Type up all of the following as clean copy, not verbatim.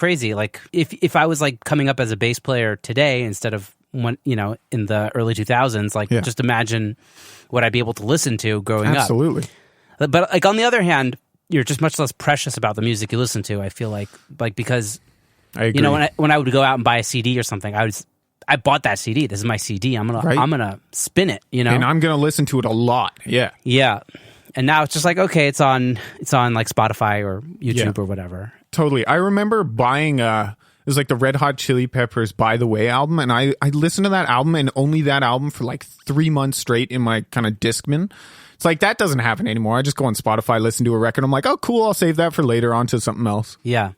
crazy. Like if I was like coming up as a bass player today instead of when, you know, in the early 2000s, like just imagine what I'd be able to listen to growing up. Absolutely. But like on the other hand, you're just much less precious about the music you listen to. I feel like because I agree. you know, when I would go out and buy a CD or something, I bought that CD. This is my CD. I'm gonna spin it. You know, and I'm gonna listen to it a lot. Yeah, yeah. And now it's just like, okay, it's on like Spotify or YouTube or whatever. Totally. I remember buying it was like the Red Hot Chili Peppers By the Way album, and I listened to that album and only that album for like 3 months straight in my kind of Discman. It's like that doesn't happen anymore. I just go on Spotify, listen to a record. I'm like, oh, cool. I'll save that for later on to something else. Yeah.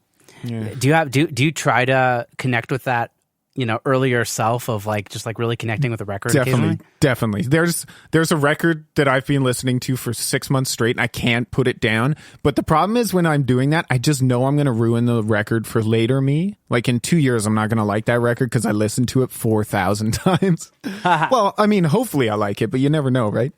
Do you try to connect with that, you know, earlier self of like just like really connecting with the record? Definitely. There's a record that I've been listening to for 6 months straight and I can't put it down. But the problem is when I'm doing that, I just know I'm going to ruin the record for later me. Like in 2 years, I'm not going to like that record because I listened to it 4,000 times. Well, I mean, hopefully I like it, but you never know, right?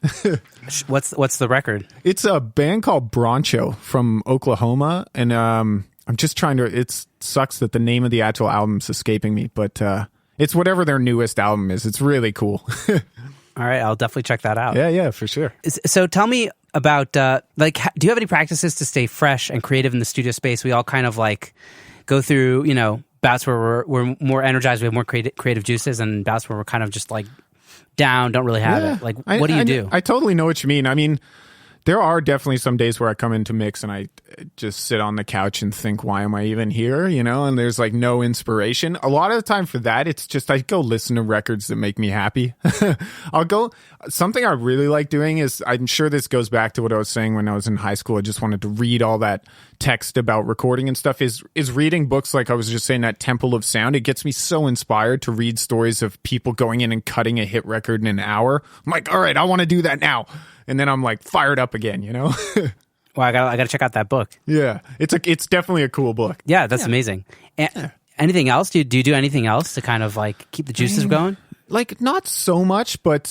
What's the record? It's a band called Broncho from Oklahoma. And I'm just trying to, it sucks that the name of the actual album's escaping me, but it's whatever their newest album is. It's really cool. All right, I'll definitely check that out. Yeah, for sure. So tell me about, like, do you have any practices to stay fresh and creative in the studio space? We all kind of like go through, you know, bouts where we're more energized, we have more creative juices, and bouts where we're kind of just like down, don't really have it. Like, what do you do? I totally know what you mean. I mean, there are definitely some days where I come into mix and I just sit on the couch and think, why am I even here? You know, and there's like no inspiration. A lot of the time for that, it's just I go listen to records that make me happy. Something I really like doing is, I'm sure this goes back to what I was saying when I was in high school. I just wanted to read all that text about recording and stuff, is reading books like I was just saying, that Temple of Sound. It gets me so inspired to read stories of people going in and cutting a hit record in an hour. I'm like, all right, I want to do that now. And then I'm like fired up again, you know? Well, I gotta check out that book. Yeah, it's definitely a cool book. Yeah, that's amazing. Anything else? Do you do anything else to kind of like keep the juices going? Like not so much, but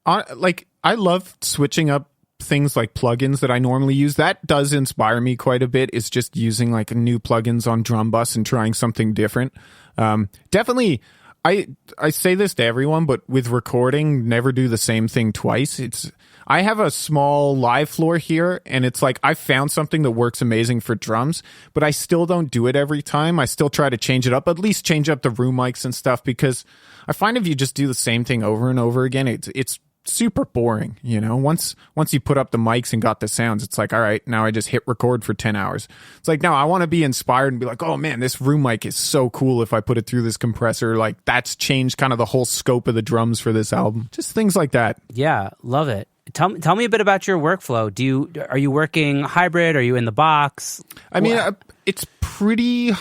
like I love switching up things like plugins that I normally use. That does inspire me quite a bit. It's just using like new plugins on Drum Bus and trying something different. Definitely. I say this to everyone, but with recording, never do the same thing twice. I have a small live floor here, and it's like I found something that works amazing for drums, but I still don't do it every time. I still try to change it up, at least change up the room mics and stuff, because I find if you just do the same thing over and over again, it's super boring, you know? Once you put up the mics and got the sounds, it's like, all right, now I just hit record for 10 hours. It's like, no, I want to be inspired and be like, oh man, this room mic is so cool if I put it through this compressor. Like, that's changed kind of the whole scope of the drums for this album. Just things like that. Yeah, love it. Tell me a bit about your workflow. Are you working hybrid? Are you in the box? I mean, it's pretty,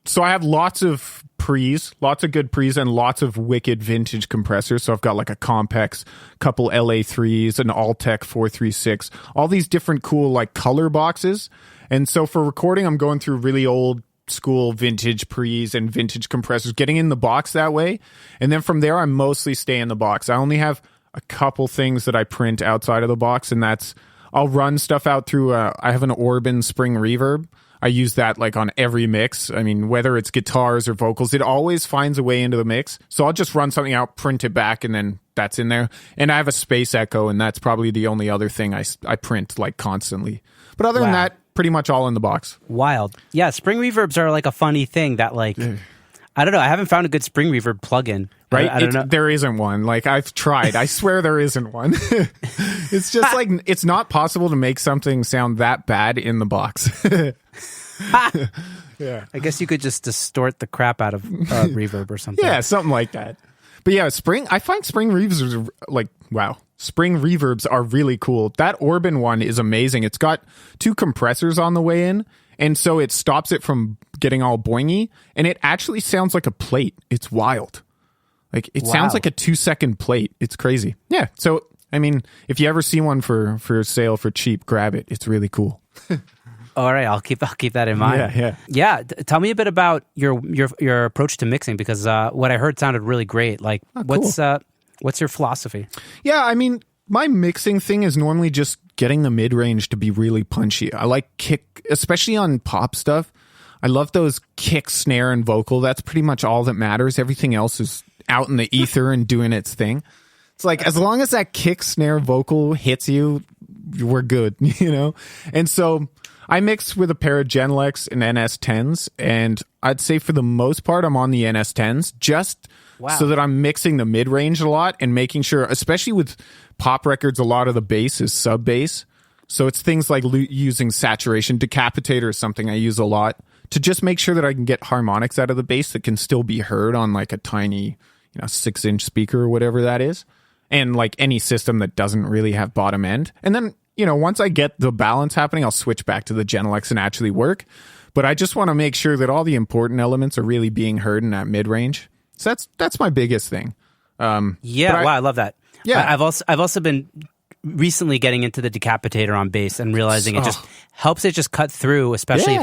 so I have lots of good pre's and lots of wicked vintage compressors. So I've got like a Compex, couple LA3s, an Altec 436, all these different cool like color boxes. And so for recording, I'm going through really old school vintage pre's and vintage compressors, getting in the box that way. And then from there, I mostly stay in the box. I only have a couple things that I print outside of the box, and that's, I'll run stuff out through, I have an Orban Spring Reverb. I use that like on every mix. I mean, whether it's guitars or vocals, it always finds a way into the mix. So I'll just run something out, print it back, and then that's in there. And I have a Space Echo, and that's probably the only other thing I print like constantly. But other than that, pretty much all in the box. Wild. Yeah, Spring Reverbs are like a funny thing that like, I don't know. I haven't found a good Spring Reverb plugin. Right? I don't know. There isn't one. Like, I've tried. I swear there isn't one. It's just like, it's not possible to make something sound that bad in the box. Yeah. I guess you could just distort the crap out of reverb or something. Yeah, something like that. But yeah, I find Spring Reverbs are like, wow. Spring Reverbs are really cool. That Orban one is amazing. It's got 2 compressors on the way in, and so it stops it from getting all boingy, and it actually sounds like a plate. It's wild. Like, it sounds like a 2-second plate. It's crazy. Yeah. So, I mean, if you ever see one for sale for cheap, grab it. It's really cool. All right, I'll keep that in mind. Yeah. Tell me a bit about your approach to mixing, because what I heard sounded really great. Like, what's your philosophy? Yeah, I mean, my mixing thing is normally just getting the mid range to be really punchy. I like kick, especially on pop stuff. I love those kick, snare, and vocal. That's pretty much all that matters. Everything else is out in the ether and doing its thing. It's like, as long as that kick, snare, vocal hits you, we're good, you know? And so I mix with a pair of Genelecs and NS10s, and I'd say for the most part, I'm on the NS10s, just so that I'm mixing the mid-range a lot and making sure, especially with pop records, a lot of the bass is sub-bass. So it's things like using saturation. Decapitator is something I use a lot to just make sure that I can get harmonics out of the bass that can still be heard on like a tiny, 6-inch speaker or whatever that is. And like any system that doesn't really have bottom end. And then, once I get the balance happening, I'll switch back to the Genelecs and actually work. But I just want to make sure that all the important elements are really being heard in that mid-range. So that's my biggest thing. Wow, I love that. Yeah, I've also been recently getting into the Decapitator on bass and realizing it just helps it just cut through, especially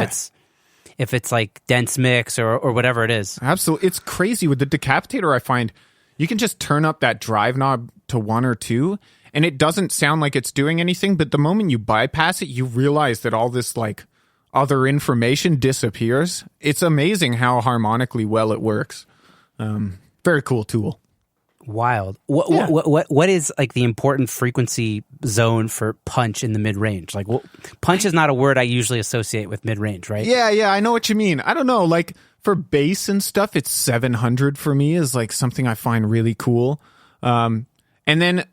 if it's like dense mix or whatever it is. Absolutely. It's crazy with the Decapitator. I find you can just turn up that drive knob to 1 or 2 and it doesn't sound like it's doing anything, but the moment you bypass it, you realize that all this like other information disappears. It's amazing how harmonically well it works. Very cool tool. Wild. What is like the important frequency zone for punch in the mid range? Like, punch is not a word I usually associate with mid range, right? Yeah, I know what you mean. I don't know. Like for bass and stuff, it's 700 for me is like something I find really cool. And then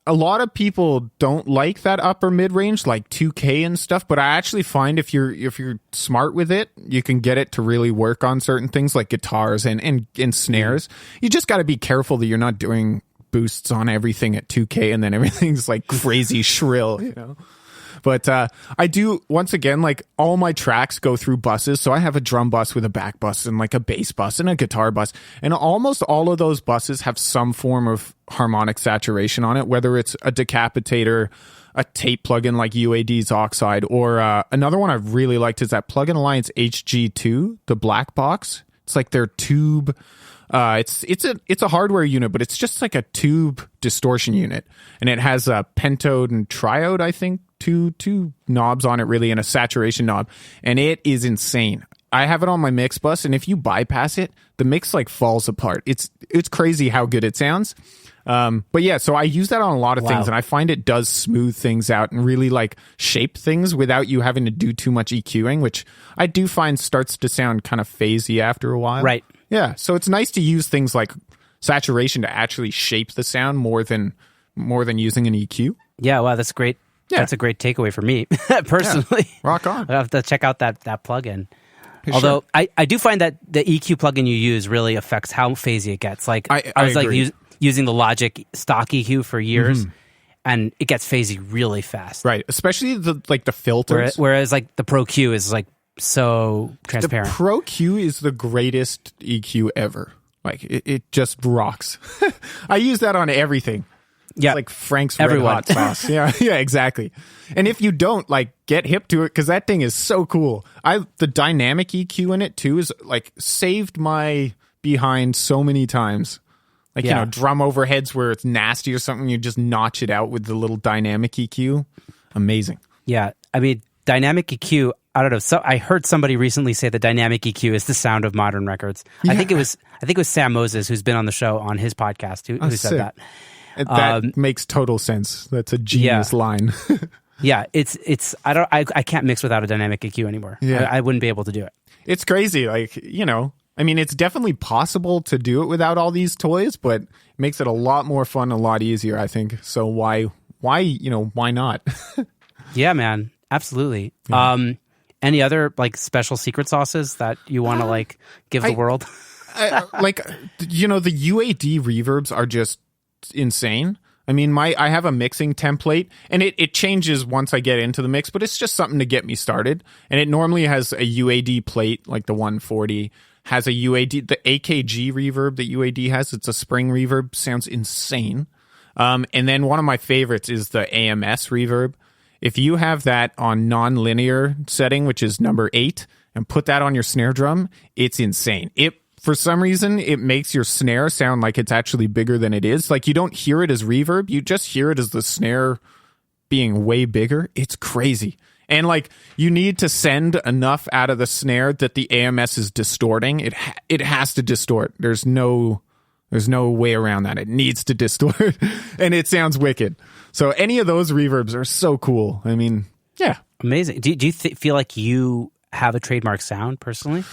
a lot of people don't like that upper mid range, like 2K and stuff. But I actually find if you're smart with it, you can get it to really work on certain things like guitars and snares. You just got to be careful that you're not doing boosts on everything at 2K and then everything's like crazy shrill, But I do, once again, like all my tracks go through buses. So I have a drum bus with a back bus and like a bass bus and a guitar bus. And almost all of those buses have some form of harmonic saturation on it, whether it's a Decapitator, a tape plugin like UAD's Oxide, or another one I really liked is that Plugin Alliance HG2, the black box. It's like their tube. It's a hardware unit, but it's just like a tube distortion unit. And it has a pentode and triode, I think. Two knobs on it really and a saturation knob, and it is insane. I have it on my mix bus, and if you bypass it, the mix like falls apart. It's crazy how good it sounds. But yeah, so I use that on a lot of things, and I find it does smooth things out and really like shape things without you having to do too much EQing, which I do find starts to sound kind of phasey after a while. Right. Yeah, so it's nice to use things like saturation to actually shape the sound more than using an EQ. Yeah, wow, that's great. Yeah. That's a great takeaway for me, personally. Yeah. Rock on. I have to check out that plugin. Although I do find that the EQ plugin you use really affects how phasey it gets. Like I was like using the Logic stock EQ for years, and it gets phasey really fast. Right, especially the filters. Whereas like the Pro Q is like so transparent. The Pro Q is the greatest EQ ever. Like it just rocks. I use that on everything. Yeah, it's like Frank's Red Hot sauce. Yeah, exactly. And if you don't, like, get hip to it because that thing is so cool. The dynamic EQ in it too is like saved my behind so many times. Like drum overheads where it's nasty or something, you just notch it out with the little dynamic EQ. Amazing. Yeah, I mean dynamic EQ. I don't know. So I heard somebody recently say the dynamic EQ is the sound of modern records. Yeah. I think it was Sam Moses who's been on the show on his podcast who said that. That makes total sense. That's a genius line. Yeah, it's I can't mix without a dynamic EQ anymore. Yeah. I wouldn't be able to do it. It's crazy. Like, I mean, it's definitely possible to do it without all these toys, but it makes it a lot more fun, a lot easier, I think. So why not? Yeah, man. Absolutely. Yeah. Any other like special secret sauces that you want to like give the world? The UAD reverbs are just insane. I mean, I have a mixing template, and it changes once I get into the mix, but it's just something to get me started. And it normally has a UAD plate, like the 140, has a UAD, the AKG reverb that UAD has. It's a spring reverb, sounds insane. And then one of my favorites is the AMS reverb. If you have that on non-linear setting, which is number 8, and put that on your snare drum, it's insane. For some reason, it makes your snare sound like it's actually bigger than it is. Like, you don't hear it as reverb. You just hear it as the snare being way bigger. It's crazy. And like you need to send enough out of the snare that the AMS is distorting. It has to distort. There's no way around that. It needs to distort, and it sounds wicked. So any of those reverbs are so cool. I mean, yeah, amazing. Do you feel like you have a trademark sound personally?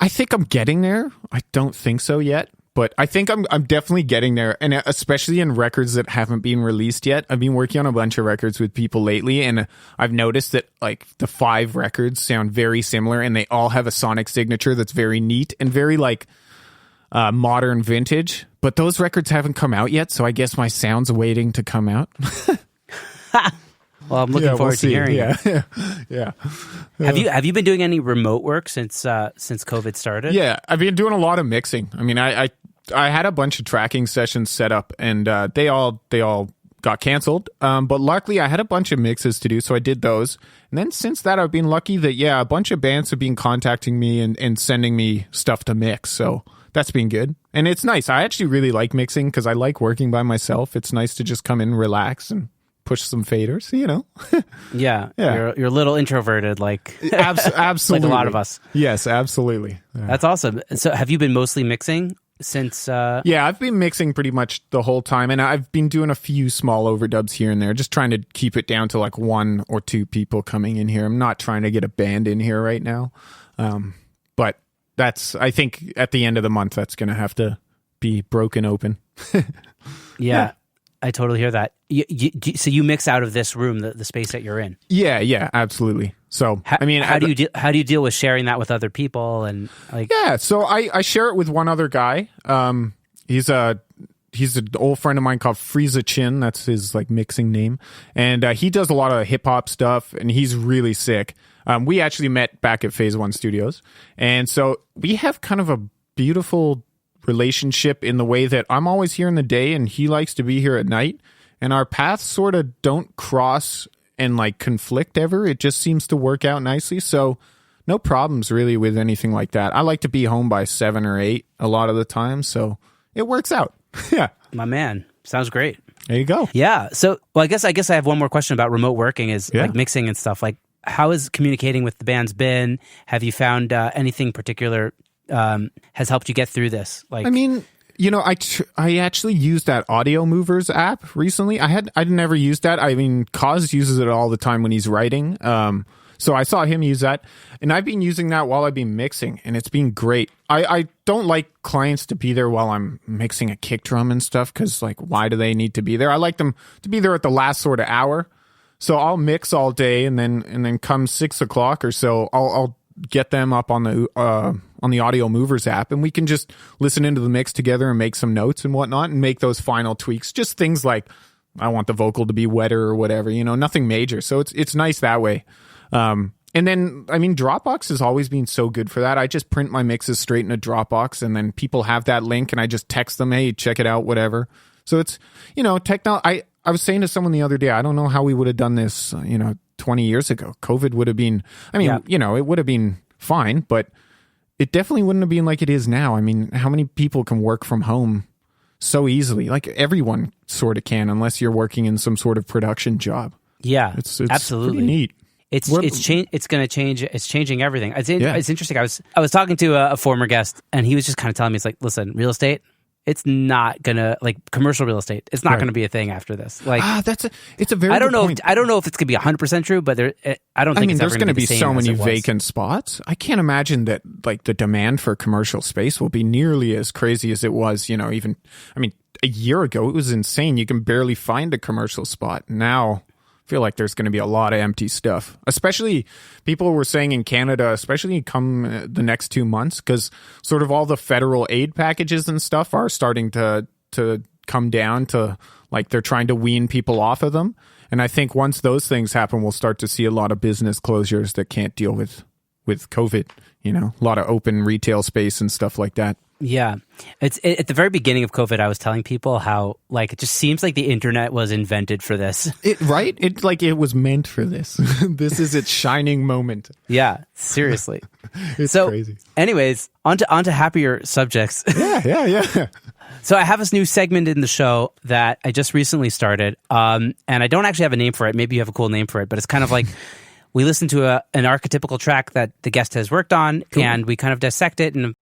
I think I'm getting there. I don't think so yet, but I think I'm definitely getting there, and especially in records that haven't been released yet. I've been working on a bunch of records with people lately, and I've noticed that like the 5 records sound very similar, and they all have a sonic signature that's very neat and very like modern vintage. But those records haven't come out yet, so I guess my sound's waiting to come out. Well, I'm looking forward to hearing it. Yeah. Have you been doing any remote work since COVID started? Yeah, I've been doing a lot of mixing. I mean, I had a bunch of tracking sessions set up, and they all got canceled. But luckily, I had a bunch of mixes to do, so I did those. And then since that, I've been lucky that a bunch of bands have been contacting me and sending me stuff to mix. So that's been good, and it's nice. I actually really like mixing because I like working by myself. It's nice to just come in, relax, and push some faders, you know. Yeah. You're a little introverted, like absolutely, like a lot of us. Yes, absolutely. Yeah. That's awesome. So, have you been mostly mixing since? Yeah, I've been mixing pretty much the whole time, and I've been doing a few small overdubs here and there, just trying to keep it down to like 1 or 2 people coming in here. I'm not trying to get a band in here right now, but I think at the end of the month, that's going to have to be broken open. Yeah. I totally hear that. So you mix out of this room, the space that you're in. Yeah, absolutely. So I mean, how do you deal with sharing that with other people and like? Yeah, so I share it with one other guy. He's an old friend of mine called Frieza Chin. That's his like mixing name, and he does a lot of hip hop stuff, and he's really sick. We actually met back at Phase One Studios, and so we have kind of a beautiful relationship in the way that I'm always here in the day and he likes to be here at night, and our paths sort of don't cross and like conflict ever. It just seems to work out nicely, so no problems really with anything like that. I like to be home by 7 or 8 a lot of the time, so it works out. Yeah, my man, sounds great. There you go. Yeah, so well, I guess I have one more question about remote working is like mixing and stuff. Like, how has communicating with the bands been? Have you found anything particular has helped you get through this? Like, I mean, you know, I actually used that Audio Movers app recently. I'd never used that. I mean, Kaz uses it all the time when he's writing. So I saw him use that, and I've been using that while I've been mixing, and it's been great. I don't like clients to be there while I'm mixing a kick drum and stuff, because like, why do they need to be there? I like them to be there at the last sort of hour. So I'll mix all day, and then come 6 o'clock or so, I'll get them up on the Audio Movers app, and we can just listen into the mix together and make some notes and whatnot and make those final tweaks. Just things like, I want the vocal to be wetter or whatever, you know, nothing major. So it's nice that way. And then, I mean, Dropbox has always been so good for that. I just print my mixes straight in a Dropbox, and then people have that link, and I just text them, hey, check it out, whatever. So it's, you know, I was saying to someone the other day, I don't know how we would have done this, 20 years ago. COVID would have been, it would have been fine, but it definitely wouldn't have been like it is now. I mean, how many people can work from home so easily? Like, everyone sort of can, unless you're working in some sort of production job. Yeah, it's absolutely pretty neat. It's going to change. It's changing everything. It's interesting. I was talking to a former guest, and he was just kind of telling me, it's like, listen, real estate, it's not gonna, like, commercial real estate, it's not gonna be a thing after this. Like, it's a very I don't know point. I don't know if it's gonna be 100% true, but I don't think it's there's going to be so many vacant spots. I can't imagine that like the demand for commercial space will be nearly as crazy as it was, even a year ago. It was insane. You can barely find a commercial spot. Now I feel like there's going to be a lot of empty stuff, especially people were saying in Canada, especially come the next 2 months, because sort of all the federal aid packages and stuff are starting to come down to, like, they're trying to wean people off of them. And I think once those things happen, we'll start to see a lot of business closures that can't deal with COVID, a lot of open retail space and stuff like that. Yeah. It's at the very beginning of COVID, I was telling people how, like, it just seems like the internet was invented for this. Right? It's like it was meant for this. This is its shining moment. Yeah, seriously. It's crazy. Anyways, on to happier subjects. Yeah. So I have this new segment in the show that I just recently started, and I don't actually have a name for it. Maybe you have a cool name for it, but it's kind of like we listen to an archetypical track that the guest has worked on, and we kind of dissect it and